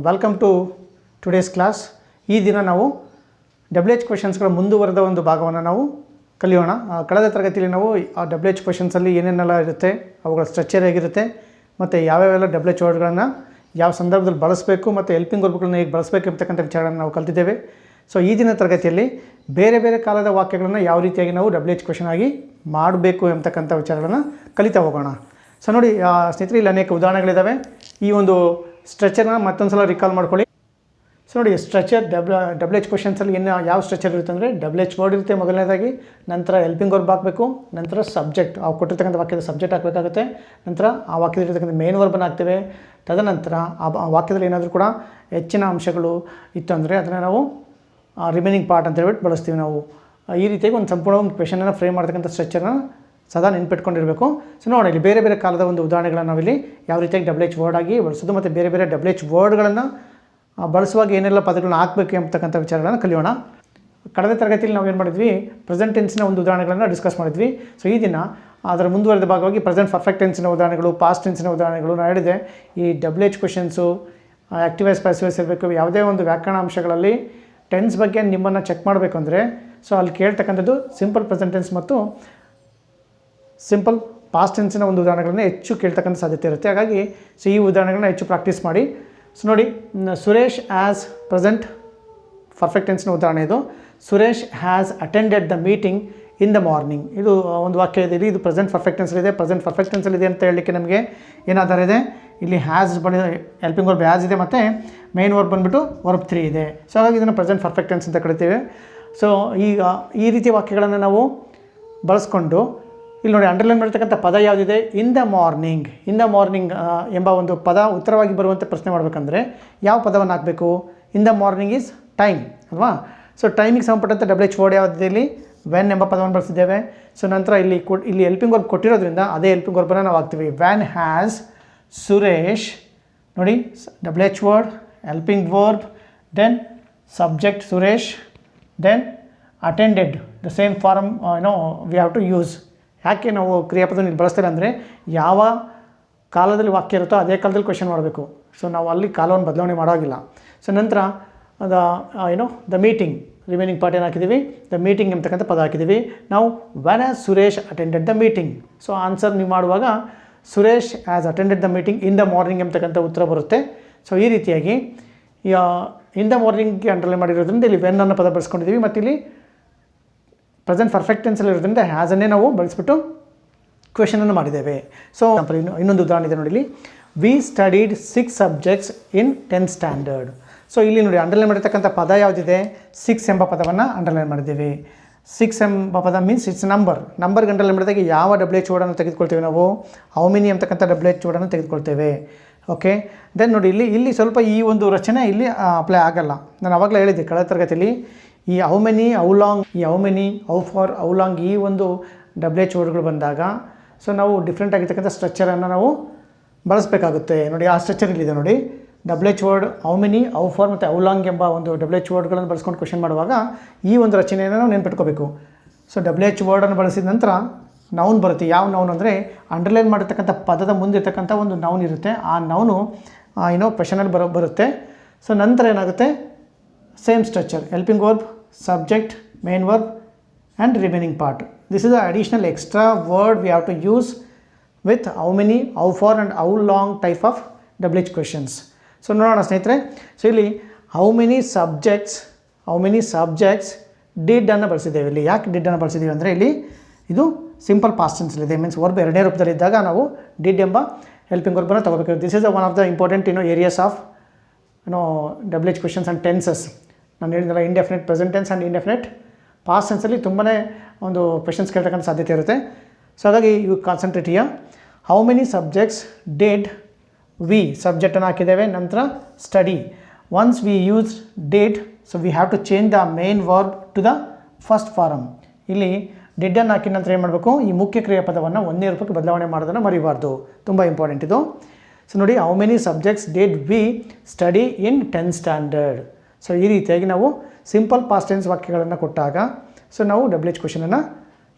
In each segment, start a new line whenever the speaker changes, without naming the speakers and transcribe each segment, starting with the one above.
Welcome to today's class. ಈ ದಿನ ನಾವು WH ಕ್ವೆಶನ್ಸ್ಗಳ ಮುಂದುವರೆದ ಒಂದು ಭಾಗವನ್ನು ನಾವು ಕಲಿಯೋಣ. ಕಳೆದ ತರಗತಿಯಲ್ಲಿ ನಾವು ಆ WH ಕ್ವೆಶನ್ಸಲ್ಲಿ ಏನೇನೆಲ್ಲ ಇರುತ್ತೆ, ಅವುಗಳ ಸ್ಟ್ರಕ್ಚರ್ ಹೇಗಿರುತ್ತೆ ಮತ್ತು ಯಾವ್ಯಾವೆಲ್ಲ WH ವರ್ಡ್ಗಳನ್ನು ಯಾವ ಸಂದರ್ಭದಲ್ಲಿ ಬಳಸಬೇಕು ಮತ್ತು ಹೆಲ್ಪಿಂಗ್ ವರ್ಬ್ಗಳನ್ನು ಹೇಗೆ ಬಳಸಬೇಕು ಅಂತಕ್ಕಂಥ ವಿಚಾರಗಳನ್ನು ನಾವು ಕಲಿತಿದ್ದೇವೆ. ಸೊ ಈ ದಿನ ತರಗತಿಯಲ್ಲಿ ಬೇರೆ ಬೇರೆ ಕಾಲದ ವಾಕ್ಯಗಳನ್ನು ಯಾವ ರೀತಿಯಾಗಿ ನಾವು WH ಕ್ವೆಶನ್ ಆಗಿ ಮಾಡಬೇಕು ಎಂಬತಕ್ಕಂಥ ವಿಚಾರಗಳನ್ನು ಕಲಿತಾ ಹೋಗೋಣ. ಸೊ ನೋಡಿ ಸ್ನೇಹಿತರೆ, ಇಲ್ಲಿ ಅನೇಕ ಉದಾಹರಣೆಗಳಿದ್ದಾವೆ. ಈ ಒಂದು ಸ್ಟ್ರಕ್ಚರ್ನ ಮತ್ತೊಂದು ಸಲ ರಿಕಾಲ್ ಮಾಡ್ಕೊಳ್ಳಿ. ಸೊ ನೋಡಿ, ಸ್ಟ್ರಕ್ಚರ್ WH ಕ್ವೆಶನ್ಸಲ್ಲಿ ಯಾವ ಸ್ಟ್ರಕ್ಚರ್ ಇರುತ್ತೆ ಅಂದರೆ WH ವರ್ಡ್ ಇರುತ್ತೆ ಮೊದಲನೇದಾಗಿ, ನಂತರ ಹೆಲ್ಪಿಂಗ್ ವರ್ಬ್ ಹಾಕಬೇಕು, ನಂತರ ಸಬ್ಜೆಕ್ಟ್, ಅವು ಕೊಟ್ಟಿರ್ತಕ್ಕಂಥ ವಾಕ್ಯದ ಸಬ್ಜೆಕ್ಟ್ ಹಾಕಬೇಕಾಗುತ್ತೆ, ನಂತರ ಆ ವಾಕ್ಯದಲ್ಲಿರ್ತಕ್ಕಂಥ ಮೇನ್ ವರ್ಬನ್ನು ಹಾಕ್ತೇವೆ. ತದನಂತರ ಆ ವಾಕ್ಯದಲ್ಲಿ ಏನಾದರೂ ಕೂಡ ಹೆಚ್ಚಿನ ಅಂಶಗಳು ಇತ್ತು ಅಂದರೆ ಅದನ್ನು ನಾವು ರಿಮೈನಿಂಗ್ ಪಾರ್ಟ್ ಅಂತ ಹೇಳ್ಬಿಟ್ಟು ಬಳಸ್ತೀವಿ ನಾವು. ಈ ರೀತಿಯಾಗಿ ಒಂದು ಸಂಪೂರ್ಣ ಒಂದು ಕ್ವೆಶನನ್ನು ಫ್ರೇಮ್ ಮಾಡ್ತಕ್ಕಂಥ ಸ್ಟ್ರಕ್ಚರ್ನ ಸದಾ ನೆನ್ಪಿಟ್ಕೊಂಡಿರಬೇಕು. ಸೊ ನೋಡಿ, ಇಲ್ಲಿ ಬೇರೆ ಬೇರೆ ಕಾಲದ ಒಂದು ಉದಾಹರಣೆಗಳನ್ನು ನಾವಿಲ್ಲಿ ಯಾವ ರೀತಿಯಾಗಿ WH ವರ್ಡ್ ಆಗಿ ಬಳಸೋದು ಮತ್ತು ಬೇರೆ ಬೇರೆ WH ವರ್ಡ್ಗಳನ್ನು ಬಳಸುವಾಗ ಏನೆಲ್ಲ ಪದಗಳನ್ನ ಹಾಕಬೇಕು ಎಂಬತಕ್ಕಂಥ ವಿಚಾರಗಳನ್ನು ಕಲಿಯೋಣ. ಕಳೆದ ತರಗತಿಯಲ್ಲಿ ನಾವು ಏನು ಮಾಡಿದ್ವಿ, ಪ್ರೆಸೆಂಟ್ ಟೆನ್ಸ್ನ ಒಂದು ಉದಾಹರಣೆಗಳನ್ನು ಡಿಸ್ಕಸ್ ಮಾಡಿದ್ವಿ. ಸೊ ಈ ದಿನ ಅದರ ಮುಂದುವರೆದ ಭಾಗವಾಗಿ ಪ್ರೆಸೆಂಟ್ ಪರ್ಫೆಕ್ಟ್ ಟೆನ್ಸ್ನ ಉದಾಹರಣೆಗಳು, ಪಾಸ್ಟ್ ಟೆನ್ಸ್ನ ಉದಾಹರಣೆಗಳು ನಾನು ಹೇಳಿದೆ. ಈ WH questions active as passive as ಇರಬೇಕು. ಯಾವುದೇ ಒಂದು ವ್ಯಾಕರಣ ಅಂಶಗಳಲ್ಲಿ ಟೆನ್ಸ್ ಬಗ್ಗೆ ನಿಮ್ಮನ್ನು ಚೆಕ್ ಮಾಡಬೇಕು ಅಂದರೆ ಸೊ ಅಲ್ಲಿ ಕೇಳ್ತಕ್ಕಂಥದ್ದು ಸಿಂಪಲ್ ಪ್ರೆಸೆಂಟ್ ಟೆನ್ಸ್ ಮತ್ತು ಸಿಂಪಲ್ ಪಾಸ್ಟ್ ಟೆನ್ಸಿನ ಒಂದು ಉದಾಹರಣೆಗಳನ್ನು ಹೆಚ್ಚು ಕೇಳ್ತಕ್ಕಂಥ ಸಾಧ್ಯತೆ ಇರುತ್ತೆ. ಹಾಗಾಗಿ ಸೊ ಈ ಉದಾಹರಣೆಗಳನ್ನ ಹೆಚ್ಚು ಪ್ರಾಕ್ಟೀಸ್ ಮಾಡಿ. ಸೊ ನೋಡಿ, ಸುರೇಶ್ ಆ್ಯಸ್ ಪ್ರೆಸೆಂಟ್ ಪರ್ಫೆಕ್ಟ್ ಟೆನ್ಸ್ನ ಉದಾಹರಣೆ ಇದು. Suresh has attended the meeting in the morning. ಇದು ಒಂದು ವಾಕ್ಯ ಇದೆ. ಇದು ಪ್ರೆಸೆಂಟ್ ಪರ್ಫೆಕ್ಟ್ ಟೆನ್ಸಲ್ಲಿದೆ. ಪ್ರೆಸೆಂಟ್ ಪರ್ಫೆಕ್ಟ್ ಟೆನ್ಸಲ್ಲಿದೆ ಅಂತ ಹೇಳಲಿಕ್ಕೆ ನಮಗೆ ಏನಾಧಾರ ಇದೆ, ಇಲ್ಲಿ ಹ್ಯಾಸ್ ಬಳಿ ಹೆಲ್ಪಿಂಗ್ ವರ್ಬ್ ಹ್ಯಾಸ್ ಇದೆ ಮತ್ತು ಮೇನ್ ವರ್ಬ್ ಬಂದುಬಿಟ್ಟು ವರ್ಬ್ 3 ಇದೆ. ಸೊ ಹಾಗಾಗಿ ಇದನ್ನು ಪ್ರೆಸೆಂಟ್ ಪರ್ಫೆಕ್ಟ್ ಟೆನ್ಸ್ ಅಂತ ಕರಿತೀವಿ. ಸೊ ಈಗ ಈ ರೀತಿಯ ವಾಕ್ಯಗಳನ್ನು ನಾವು ಬಳಸ್ಕೊಂಡು ಇಲ್ಲಿ ನೋಡಿ ಅಂಡರ್ಲೈನ್ ಮಾಡಿರ್ತಕ್ಕಂಥ ಪದ ಯಾವುದಿದೆ, in the morning. In the morning ಎಂಬ ಒಂದು ಪದ ಉತ್ತರವಾಗಿ ಬರುವಂತೆ ಪ್ರಶ್ನೆ ಮಾಡಬೇಕಂದ್ರೆ ಯಾವ ಪದವನ್ನು ಹಾಕಬೇಕು? In the morning is time ಅಲ್ವಾ. ಸೊ ಟೈಮಿಗೆ ಸಂಬಂಧಪಟ್ಟಂಥ WH ವರ್ಡ್ ಯಾವುದಿದೆ, ಇಲ್ಲಿ ವ್ಯಾನ್ ಎಂಬ ಪದವನ್ನು ಬಳಸಿದ್ದೇವೆ. ಸೊ ನಂತರ ಇಲ್ಲಿ ಹೆಲ್ಪಿಂಗ್ ವರ್ಬ್ ಕೊಟ್ಟಿರೋದ್ರಿಂದ ಅದೇ ಹೆಲ್ಪಿಂಗ್ ವರ್ಬನ್ನು ನಾವು ಹಾಕ್ತೀವಿ. When has Suresh. ನೋಡಿ, WH word, helping verb, then subject Suresh, then attended. The same form we have to use. ಯಾಕೆ ನಾವು ಕ್ರಿಯಾಪದವನ್ನು ಇಲ್ಲಿ ಬಳಸ್ತಿಲ್ಲ ಅಂದರೆ ಯಾವ ಕಾಲದಲ್ಲಿ ವಾಕ್ಯ ಇರುತ್ತೋ ಅದೇ ಕಾಲದಲ್ಲಿ ಕ್ವೆಶನ್ ಮಾಡಬೇಕು. ಸೊ ನಾವು ಅಲ್ಲಿ ಕಾಲವನ್ನು ಬದಲಾವಣೆ ಮಾಡೋಗಿಲ್ಲ. ಸೊ ನಂತರ ದ ಮೀಟಿಂಗ್ ರಿಮೈನಿಂಗ್ ಪಾರ್ಟ್ ಏನು ಹಾಕಿದ್ದೀವಿ, ದ ಮೀಟಿಂಗ್ ಎಂಬತಕ್ಕಂಥ ಪದ ಹಾಕಿದ್ದೀವಿ ನಾವು. Van as Suresh attended the meeting. So answer ನೀವು ಮಾಡುವಾಗ Suresh as attended the meeting in the morning ಎಂಬತಕ್ಕಂಥ ಉತ್ತರ ಬರುತ್ತೆ. ಸೊ ಈ ರೀತಿಯಾಗಿ ಇನ್ ದ ಮಾರ್ನಿಂಗ್ಗೆ ಅಂಡರ್ಲೈನ್ ಮಾಡಿರೋದ್ರಿಂದ ಇಲ್ಲಿ ವೆನ್ ಅನ್ನೋ ಪದ ಬಳಸ್ಕೊಂಡಿದ್ದೀವಿ ಮತ್ತು ಇಲ್ಲಿ ಪ್ರೆಸೆಂಟ್ ಪರ್ಫೆಕ್ಟ್ ಟೆನ್ಸಲ್ಲಿ ಇರೋದ್ರಿಂದ ಹ್ಯಾಸನ್ನೇ ನಾವು ಬಳಸಿಬಿಟ್ಟು ಕ್ವೆಶನನ್ನು ಮಾಡಿದ್ದೇವೆ. ಸೊ ಇನ್ನೊಂದು ಉದಾಹರಣೆ ಇದೆ ನೋಡಿ, ಇಲ್ಲಿ V studied 6 subjects in 10th standard. So ಇಲ್ಲಿ ನೋಡಿ ಅಂಡರ್ಲೈನ್ ಮಾಡಿರ್ತಕ್ಕಂಥ ಪದ ಯಾವುದಿದೆ, 6 ಎಂಬ ಪದವನ್ನು ಅಂಡರ್ಲೈನ್ ಮಾಡಿದ್ದೇವೆ. 6 ಎಂಬ ಪದ ಮೀನ್ಸ್ ಇಟ್ಸ್ ನಂಬರ್ಗೆ ಅಂಡರ್ಲೈನ್ ಮಾಡಿದಾಗ ಯಾವ WH ವರ್ಡನ್ನು ತೆಗೆದುಕೊಳ್ತೇವೆ ನಾವು, ಹೌ ಮೆನಿ ಅಂತಕ್ಕಂಥ WH ವರ್ಡನ್ನು ತೆಗೆದುಕೊಳ್ತೇವೆ. ಓಕೆ, ದೆನ್ ನೋಡಿ ಇಲ್ಲಿ ಸ್ವಲ್ಪ ಈ ಒಂದು ರಚನೆ ಇಲ್ಲಿ ಅಪ್ಲೈ ಆಗಲ್ಲ. ನಾನು ಆವಾಗಲೇ ಹೇಳಿದ್ದೆ ಕಳೆದ ತರಗತಿಯಲ್ಲಿ, ಈ ಹೌ ಮೆನಿ, ಹೌ ಲಾಂಗ್, ಈ how many, how for, how long ಈ ಒಂದು WH ವರ್ಡ್ಗಳು ಬಂದಾಗ ಸೊ ನಾವು ಡಿಫ್ರೆಂಟ್ ಆಗಿರ್ತಕ್ಕಂಥ ಸ್ಟ್ರಕ್ಚರನ್ನು ನಾವು ಬಳಸಬೇಕಾಗುತ್ತೆ. ನೋಡಿ, ಆ ಸ್ಟ್ರಕ್ಚರ್ ಇಲ್ಲಿದೆ ನೋಡಿ. WH word how many, how for ಮತ್ತು ಹೌ ಲಾಂಗ್ ಎಂಬ ಒಂದು WH ವರ್ಡ್ಗಳನ್ನು ಬಳಸ್ಕೊಂಡು ಕ್ವೆಶನ್ ಮಾಡುವಾಗ ಈ ಒಂದು ರಚನೆಯನ್ನು ನಾವು ನೆನ್ಪಿಟ್ಕೋಬೇಕು. ಸೊ WH ವರ್ಡನ್ನು ಬಳಸಿದ ನಂತರ ನೌನ್ ಬರುತ್ತೆ. ಯಾವ ನೌನ್ ಅಂದರೆ ಅಂಡರ್ಲೈನ್ ಮಾಡಿರ್ತಕ್ಕಂಥ ಪದದ ಮುಂದಿರ್ತಕ್ಕಂಥ ಒಂದು ನೌನ್ ಇರುತ್ತೆ. ಆ ನೌನು ಕ್ವೆಶನಲ್ಲಿ ಬರುತ್ತೆ. ಸೊ ನಂತರ ಏನಾಗುತ್ತೆ, same structure, helping verb, subject, main verb and remaining part. This is the additional extra word we have to use with how many, how far and how long type of WH questions. So ನೋಡೋಣ ಸ್ನೇಹಿತರೆ. So ಇಲ್ಲಿ how many subjects did ಅನ್ನು ಬಳಸಿದ್ದೇವೆ. ಇಲ್ಲಿ ಯಾಕೆ did ಅನ್ನು ಬಳಸಿದ್ದೀವಿ ಅಂದರೆ ಇಲ್ಲಿ ಇದು ಸಿಂಪಲ್ ಪಾಸ್ಟ್ ಟೆನ್ಸಲ್ಲಿದೆ. ಮೀನ್ಸ್ ವರ್ಬ್ ಎರಡನೇ ರೂಪದಲ್ಲಿದ್ದಾಗ ನಾವು ಡಿಡ್ ಎಂಬ ಹೆಲ್ಪಿಂಗ್ ವರ್ಬನ್ನು ತಗೋಬೇಕು. This is one of the important areas of WH questions and tenses. ನಾನು ಹೇಳಿದ್ನಲ್ಲ, indefinite present tense and indefinite past ಟೆನ್ಸಲ್ಲಿ ತುಂಬಾ ಒಂದು ಕ್ವೆಶನ್ಸ್ ಕೇಳ್ತಕ್ಕಂಥ ಸಾಧ್ಯತೆ ಇರುತ್ತೆ. ಸೊ ಹಾಗಾಗಿ you concentrate here. How many subjects did we, ಸಬ್ಜೆಕ್ಟನ್ನು ಹಾಕಿದ್ದೇವೆ. ನಂತರ study. Once we use did, so we have to change the main verb to the first form. ಇಲ್ಲಿ ಡಿಡ್ಡನ್ನು ಹಾಕಿದ ನಂತರ ಏನು ಮಾಡಬೇಕು, ಈ ಮುಖ್ಯ ಕ್ರಿಯಾಪದವನ್ನು ಒಂದೇ ರೂಪಕ್ಕೆ ಬದಲಾವಣೆ ಮಾಡೋದನ್ನು ಮರಿಬಾರ್ದು. ತುಂಬ ಇಂಪಾರ್ಟೆಂಟ್ ಇದು. ಸೊ ನೋಡಿ, how many subjects did V study in 10th standard. So ಈ ರೀತಿಯಾಗಿ ನಾವು ಸಿಂಪಲ್ ಪಾಸ್ಟ್ ಟೆನ್ಸ್ ವಾಕ್ಯಗಳನ್ನು ಕೊಟ್ಟಾಗ ಸೊ ನಾವು WH ಕ್ವೆಶನನ್ನು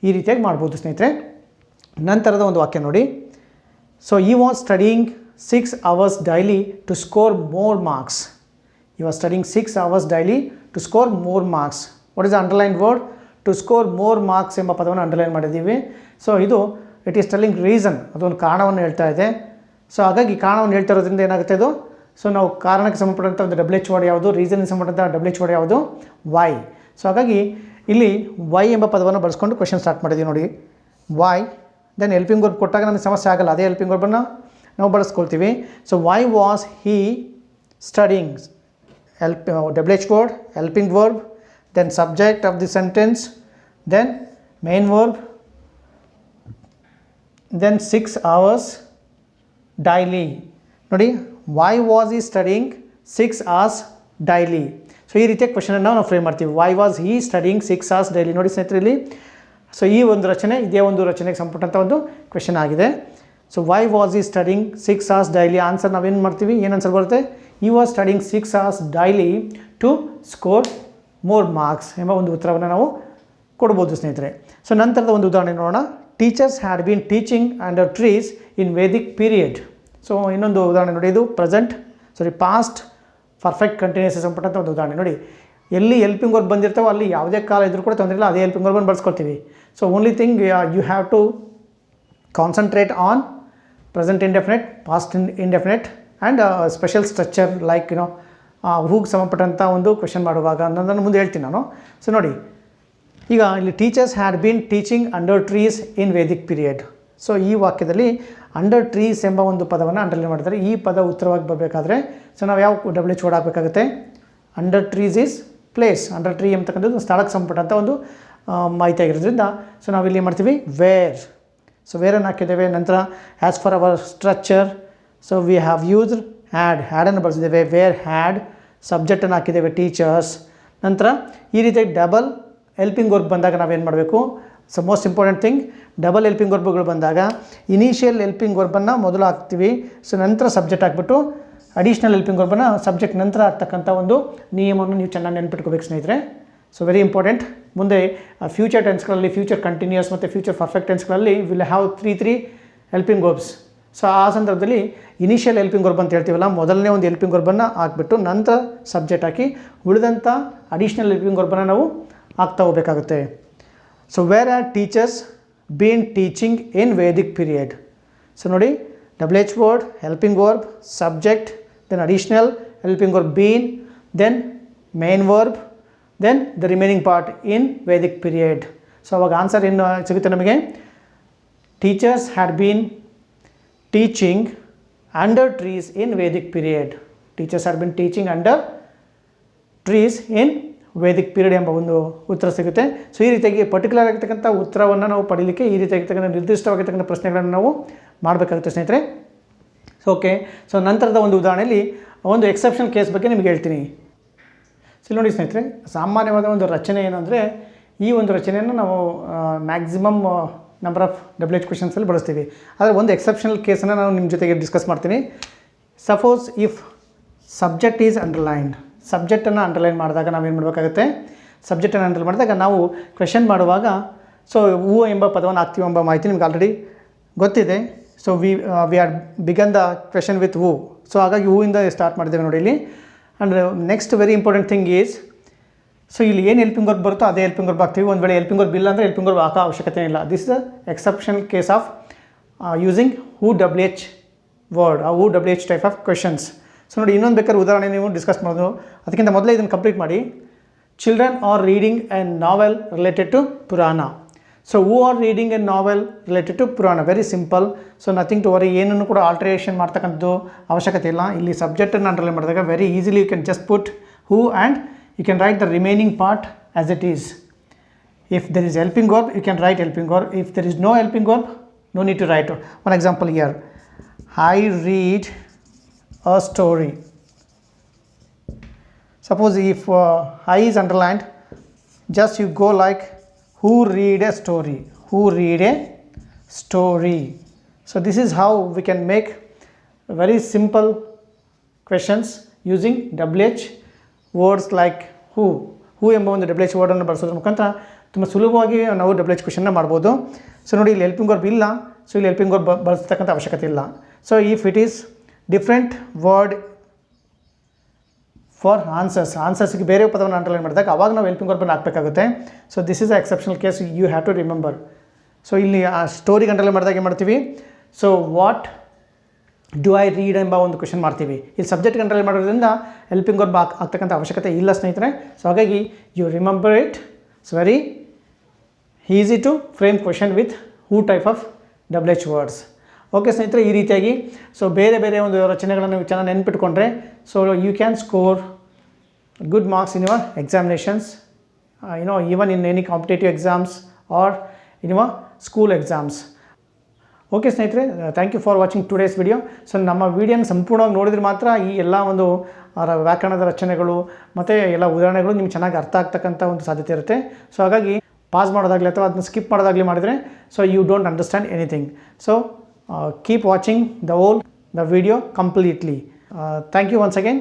ಈ ರೀತಿಯಾಗಿ ಮಾಡ್ಬೋದು ಸ್ನೇಹಿತರೆ. ನಂತರದ ಒಂದು ವಾಕ್ಯ ನೋಡಿ. ಸೊ ಈ was studying 6 hours daily to score more marks. You are studying 6 hours daily to score more marks. What is the underlined word? To score more marks ಎಂಬ ಪದವನ್ನು ಅಂಡರ್ಲೈನ್ ಮಾಡಿದ್ದೀವಿ. ಸೊ ಇದು ಇಟ್ ಈಸ್ ಟೆಲ್ಲಿಂಗ್ ರೀಸನ್, ಅದೊಂದು ಕಾರಣವನ್ನು ಹೇಳ್ತಾ ಇದೆ. So ಹಾಗಾಗಿ ಕಾರಣವನ್ನು ಹೇಳ್ತಾ ಇರೋದ್ರಿಂದ ಏನಾಗುತ್ತೆ ಇದು, ಸೊ ನಾವು ಕಾರಣಕ್ಕೆ ಸಂಬಂಧಪಟ್ಟಂಥ ಒಂದು WH ವರ್ಡ್ ಯಾವುದು, ರೀಸನ್ಗೆ ಸಂಬಂಧಪಟ್ಟಂಥ WH ವರ್ಡ್ ಯಾವುದು, ವೈ. ಸೊ ಹಾಗಾಗಿ ಇಲ್ಲಿ ವೈ ಎಂಬ ಪದವನ್ನು ಬಳಸ್ಕೊಂಡು ಕ್ವೆಶನ್ ಸ್ಟಾರ್ಟ್ ಮಾಡಿದ್ದೀವಿ ನೋಡಿ. ವೈ, ದೆನ್ ಹೆಲ್ಪಿಂಗ್ ವರ್ಬ್ ಕೊಟ್ಟಾಗ ನಮಗೆ ಸಮಸ್ಯೆ ಆಗಲ್ಲ, ಅದೇ ಹೆಲ್ಪಿಂಗ್ ವರ್ಬನ್ನು ನಾವು ಬಳಸ್ಕೊಳ್ತೀವಿ. So why was he studying, WH word, helping verb, then subject of the sentence, then main verb, then 6 hours daily. ನೋಡಿ, why was he studying 6 hours daily? So ಈ ರೀತಿಯ ಕ್ವೆಶನನ್ನು ನಾವು ಫ್ರೇಮ್ ಮಾಡ್ತೀವಿ. Y was he studying 6 hours daily. ನೋಡಿ ಸ್ನೇಹಿತರೆ, ಇಲ್ಲಿ so ಈ ಒಂದು ರಚನೆ ಇದೇ ಒಂದು ರಚನೆಗೆ ಸಂಬಂಧಪಟ್ಟಂಥ ಒಂದು ಕ್ವೆಶನ್ ಆಗಿದೆ. So why was he studying 6 hours daily, answer ನಾವೇನು ಮಾಡ್ತೀವಿ, ಏನು ಆನ್ಸರ್ ಬರುತ್ತೆ, he was studying 6 hours daily to score more marks ಎಂಬ ಒಂದು ಉತ್ತರವನ್ನು ನಾವು ಕೊಡ್ಬೋದು ಸ್ನೇಹಿತರೆ. ಸೊ ನಂತರದ ಒಂದು ಉದಾಹರಣೆ ನೋಡೋಣ. Teachers had been teaching under trees in Vedic period. So ಇನ್ನೊಂದು ಉದಾಹರಣೆ ನೋಡಿ, ಇದು ಪಾಸ್ಟ್ ಪರ್ಫೆಕ್ಟ್ ಕಂಟಿನ್ಯೂಸ್ ಸಂಪಟ್ಟಂಥ ಒಂದು ಉದಾಹರಣೆ ನೋಡಿ. ಎಲ್ಲಿ ಹೆಲ್ಪಿಂಗ್ ವರ್ಬ್ ಬಂದಿರ್ತಾವೋ ಅಲ್ಲಿ ಯಾವುದೇ ಕಾಲ ಇದ್ರೂ ಕೂಡ ತೊಂದರೆ ಇಲ್ಲ, ಅದೇ ಹೆಲ್ಪಿಂಗ್ ವರ್ಬನ್ನು ಬಳಸ್ಕೊಳ್ತೀವಿ. So only thing you have to concentrate on present indefinite, past indefinite and special structure like ಹೂಗೆ ಸಂಬಂಧಪಟ್ಟಂಥ ಒಂದು ಕ್ವೆಶನ್ ಮಾಡುವಾಗ ಅನ್ನೋದನ್ನು ಮುಂದೆ ಹೇಳ್ತೀನಿ ನಾನು. ಸೊ ನೋಡಿ, ಈಗ ಇಲ್ಲಿ teachers had been teaching under trees in Vedic period. So ಈ ವಾಕ್ಯದಲ್ಲಿ ಅಂಡರ್ ಟ್ರೀಸ್ ಎಂಬ ಒಂದು ಪದವನ್ನು ಅಂಡರ್ಲೈನ್ ಮಾಡಿದ್ದಾರೆ. ಈ ಪದ ಉತ್ತರವಾಗಿ ಬರಬೇಕಾದ್ರೆ ಸೊ ನಾವು ಯಾವ WH ವರ್ಡ್ ಹಾಕಬೇಕಾಗುತ್ತೆ, under trees is place. Under tree ಎಂಬತಕ್ಕಂಥದ್ದು ಸ್ಥಳಕ್ಕೆ ಸಂಬಂಧಪಟ್ಟಂಥ ಒಂದು ಮಾಹಿತಿ ಆಗಿರೋದ್ರಿಂದ ಸೊ ನಾವಿಲ್ಲಿ ಮಾಡ್ತೀವಿ ವೇರ್. ಸೊ ವೇರನ್ನು ಹಾಕಿದ್ದೇವೆ. ನಂತರ as for our structure, so we have used ಹ್ಯಾಡನ್ನು ಬಳಸಿದ್ದೇವೆ, ವೇರ್ ಹ್ಯಾಡ್. ಸಬ್ಜೆಕ್ಟನ್ನು ಹಾಕಿದ್ದೇವೆ ಟೀಚರ್ಸ್. ನಂತರ ಈ ರೀತಿ ಡಬಲ್ ಹೆಲ್ಪಿಂಗ್ ವರ್ಬ್ ಬಂದಾಗ ನಾವೇನು ಮಾಡಬೇಕು, so most important thing, double helping ವರ್ಬ್ಗಳು ಬಂದಾಗ ಇನಿಷಿಯಲ್ ಹೆಲ್ಪಿಂಗ್ ವರ್ಬನ್ನು ಮೊದಲು ಹಾಕ್ತೀವಿ. ಸೊ ನಂತರ ಸಬ್ಜೆಕ್ಟ್ ಹಾಕ್ಬಿಟ್ಟು ಅಡಿಷ್ನಲ್ ಹೆಲ್ಪಿಂಗ್ ವರ್ಬನ್ನು ಸಬ್ಜೆಕ್ಟ್ ನಂತರ ಆಗ್ತಕ್ಕಂಥ ಒಂದು ನಿಯಮವನ್ನು ನೀವು ಚೆನ್ನಾಗಿ ನೆನ್ಪಿಟ್ಕೋಬೇಕು ಸ್ನೇಹಿತರೆ. So very important. ಮುಂದೆ ಫ್ಯೂಚರ್ ಟೆನ್ಸ್ಗಳಲ್ಲಿ, ಫ್ಯೂಚರ್ ಕಂಟಿನ್ಯೂಸ್ ಮತ್ತು ಫ್ಯೂಚರ್ ಪರ್ಫೆಕ್ಟ್ ಟೆನ್ಸ್ಗಳಲ್ಲಿ will have three helping verbs. So ಆ ಸಂದರ್ಭದಲ್ಲಿ ಇನಿಷಿಯಲ್ ಹೆಲ್ಪಿಂಗ್ ವರ್ಬ್ ಅಂತ ಹೇಳ್ತೀವಲ್ಲ, ಮೊದಲನೇ ಒಂದು ಹೆಲ್ಪಿಂಗ್ ವರ್ಬನ್ನು ಹಾಕ್ಬಿಟ್ಟು ನಂತರ ಸಬ್ಜೆಕ್ಟ್ ಹಾಕಿ ಉಳಿದಂಥ ಅಡಿಷ್ನಲ್ ಹೆಲ್ಪಿಂಗ್ ವರ್ಬನ್ನು ನಾವು ಹಾಕ್ತಾ ಹೋಗಬೇಕಾಗುತ್ತೆ. So where are teachers been teaching in Vedic period. So ನೋಡಿ, WH word, helping verb, subject, then additional helping verb been, then main verb, then the remaining part in Vedic period. So ಅವಾಗ answer ಏನು ಸಿಗುತ್ತೆ ನಮಗೆ, teachers had been teaching under trees in Vedic period. Teachers had been teaching under trees in Vedic period ಎಂಬ ಒಂದು ಉತ್ತರ ಸಿಗುತ್ತೆ. So ಈ ರೀತಿಯಾಗಿ ಪರ್ಟಿಕ್ಯುಲರ್ ಆಗಿರ್ತಕ್ಕಂಥ ಉತ್ತರವನ್ನು ನಾವು ಪಡೀಲಿಕ್ಕೆ ಈ ರೀತಿಯಾಗಿರ್ತಕ್ಕಂಥ ನಿರ್ದಿಷ್ಟವಾಗಿರ್ತಕ್ಕಂಥ ಪ್ರಶ್ನೆಗಳನ್ನು ನಾವು ಮಾಡಬೇಕಾಗುತ್ತೆ ಸ್ನೇಹಿತರೆ. So okay. ಸೊ ನಂತರದ ಒಂದು ಉದಾಹರಣೆಯಲ್ಲಿ ಒಂದು ಎಕ್ಸೆಪ್ಷನ್ ಕೇಸ್ ಬಗ್ಗೆ ನಿಮಗೆ ಹೇಳ್ತೀನಿ. ಸೊ ನೋಡಿ ಸ್ನೇಹಿತರೆ, ಸಾಮಾನ್ಯವಾದ ಒಂದು ರಚನೆ ಏನಂದರೆ, ಈ ಒಂದು ರಚನೆಯನ್ನು ನಾವು ಮ್ಯಾಕ್ಸಿಮಮ್ ನಂಬರ್ ಆಫ್ WH ಕ್ವೆಶನ್ಸಲ್ಲಿ ಬಳಸ್ತೀವಿ. ಆದರೆ ಒಂದು ಎಕ್ಸೆಪ್ಷನಲ್ ಕೇಸನ್ನು ನಾನು ನಿಮ್ಮ ಜೊತೆಗೆ ಡಿಸ್ಕಸ್ ಮಾಡ್ತೀನಿ. Suppose if subject is underlined, ಸಬ್ಜೆಕ್ಟನ್ನು ಅಂಡರ್ಲೈನ್ ಮಾಡಿದಾಗ ನಾವೇನು ಮಾಡಬೇಕಾಗುತ್ತೆ, ಸಬ್ಜೆಕ್ಟನ್ನು ಅಂಡರ್ಲೈನ್ ಮಾಡಿದಾಗ ನಾವು ಕ್ವೆಶನ್ ಮಾಡುವಾಗ ಸೊ ಹೂ ಎಂಬ ಪದವನ್ನು ಹಾಕ್ತೀವಿ ಎಂಬ ಮಾಹಿತಿ ನಿಮ್ಗೆ ಆಲ್ರೆಡಿ ಗೊತ್ತಿದೆ. So we are begin the question with who. So ಹಾಗಾಗಿ ಹೂವಿಂದ ಸ್ಟಾರ್ಟ್ ಮಾಡಿದ್ದೇವೆ ನೋಡಿ ಇಲ್ಲಿ. And next very important thing is, so ಇಲ್ಲಿ ಏನು ಹೆಲ್ಪಿಂಗ್ ವರ್ಬ್ ಬರುತ್ತೋ ಅದೇ ಹೆಲ್ಪಿಂಗ್ ವರ್ಬ್ ಹಾಕ್ತೀವಿ. ಒಂದು ವೇಳೆ ಹೆಲ್ಪಿಂಗ್ ವರ್ಬ್ ಇಲ್ಲ ಅಂದರೆ ಹೆಲ್ಪಿಂಗ್ ವರ್ಬ್ ಹಾಕೋ ಅವಶ್ಯಕತೆ ಇಲ್ಲ. This is the exceptional case of using who WH word, who WH type of questions. So ನೋಡಿ, ಇನ್ನೊಂದು ಬೇಕಾದ್ರೆ ಉದಾಹರಣೆ ನೀವು ಡಿಸ್ಕಸ್ ಮಾಡೋದು. ಅದಕ್ಕಿಂತ ಮೊದಲೇ ಇದನ್ನು ಕಂಪ್ಲೀಟ್ ಮಾಡಿ. Children are reading a novel related to Purana. So who are reading a novel related to Purana, very simple. So nothing to worry, ಏನನ್ನು ಕೂಡ ಆಲ್ಟ್ರೇಷನ್ ಮಾಡ್ತಕ್ಕಂಥದ್ದು ಅವಶ್ಯಕತೆ ಇಲ್ಲ. ಇಲ್ಲಿ ಸಬ್ಜೆಕ್ಟನ್ನು ಅಂಡರ್ಲೈನ್ ಮಾಡಿದಾಗ very easily you can just put who and you can write the remaining part as it is. If there is helping verb, you can write helping verb. If there is no helping verb, no need to write. One example here, I read a story. Suppose if I is underlined, just you go like who read a story, who read a story. So this is how we can make very simple questions using WH words like who ಎಂಬ ಒಂದು WH ವರ್ಡನ್ನು ಬಳಸೋದ್ರ ಮುಖಾಂತರ ತುಂಬ ಸುಲಭವಾಗಿ ನಾವು WH ಕ್ವೆಶನ್ನ ಮಾಡ್ಬೋದು. So ನೋಡಿ, ಇಲ್ಲಿ helping verb ಇಲ್ಲ, ಸೊ ಇಲ್ಲಿ ಹೆಲ್ಪಿಂಗ್ ವರ್ಬ್ ಬಳಸ್ತಕ್ಕಂಥ ಅವಶ್ಯಕತೆ ಇಲ್ಲ. So if it is different word for ಆನ್ಸರ್ಸ್ಗೆ ಬೇರೆ ಪದವನ್ನು ಅಂಡರ್ಲೈನ್ ಮಾಡಿದಾಗ ಅವಾಗ ನಾವು ಹೆಲ್ಪಿಂಗ್ ವರ್ಬನ್ನು ಹಾಕಬೇಕಾಗುತ್ತೆ. So this is a exceptional case, you have to remember. So ಇಲ್ಲಿ ಆ ಸ್ಟೋರಿಗೆ ಅಂಡರ್ಲೈನ್ ಮಾಡಿದಾಗ ಏನು ಮಾಡ್ತೀವಿ, so what do I read ಎಂಬ ಒಂದು ಕ್ವೆಶನ್ ಮಾಡ್ತೀವಿ. ಇಲ್ಲಿ ಸಬ್ಜೆಕ್ಟ್ ಅಂಡರ್ಲೈನ್ ಮಾಡೋದ್ರಿಂದ ಹೆಲ್ಪಿಂಗ್ ವರ್ಬ್ ಆಗ್ತಕ್ಕಂಥ ಅವಶ್ಯಕತೆ ಇಲ್ಲ ಸ್ನೇಹಿತರೆ. ಸೊ ಹಾಗಾಗಿ you remember it. It's very easy to frame question with who type of WH words. Okay ಸ್ನೇಹಿತರೆ, ಈ ರೀತಿಯಾಗಿ ಸೊ ಬೇರೆ ಬೇರೆ ಒಂದು ರಚನೆಗಳನ್ನು ನೀವು ಚೆನ್ನಾಗಿ ನೆನ್ಪಿಟ್ಕೊಂಡ್ರೆ so you can score good marks in your examinations, even in any competitive exams or in your school exams. Okay ಸ್ನೇಹಿತರೆ, thank you for watching today's video. So ನಮ್ಮ ವಿಡಿಯೋನ ಸಂಪೂರ್ಣವಾಗಿ ನೋಡಿದ್ರೆ ಮಾತ್ರ ಈ ಎಲ್ಲ ಒಂದು ವ್ಯಾಕರಣದ ರಚನೆಗಳು ಮತ್ತು ಎಲ್ಲ ಉದಾಹರಣೆಗಳು ನಿಮ್ಗೆ ಚೆನ್ನಾಗಿ ಅರ್ಥ ಆಗ್ತಕ್ಕಂಥ ಒಂದು ಸಾಧ್ಯತೆ ಇರುತ್ತೆ. ಸೊ ಹಾಗಾಗಿ ಪಾಸ್ ಮಾಡೋದಾಗಲಿ ಅಥವಾ ಅದನ್ನ ಸ್ಕಿಪ್ ಮಾಡೋದಾಗಲಿ ಮಾಡಿದರೆ so you don't understand anything. So keep watching the video completely. Thank you once again.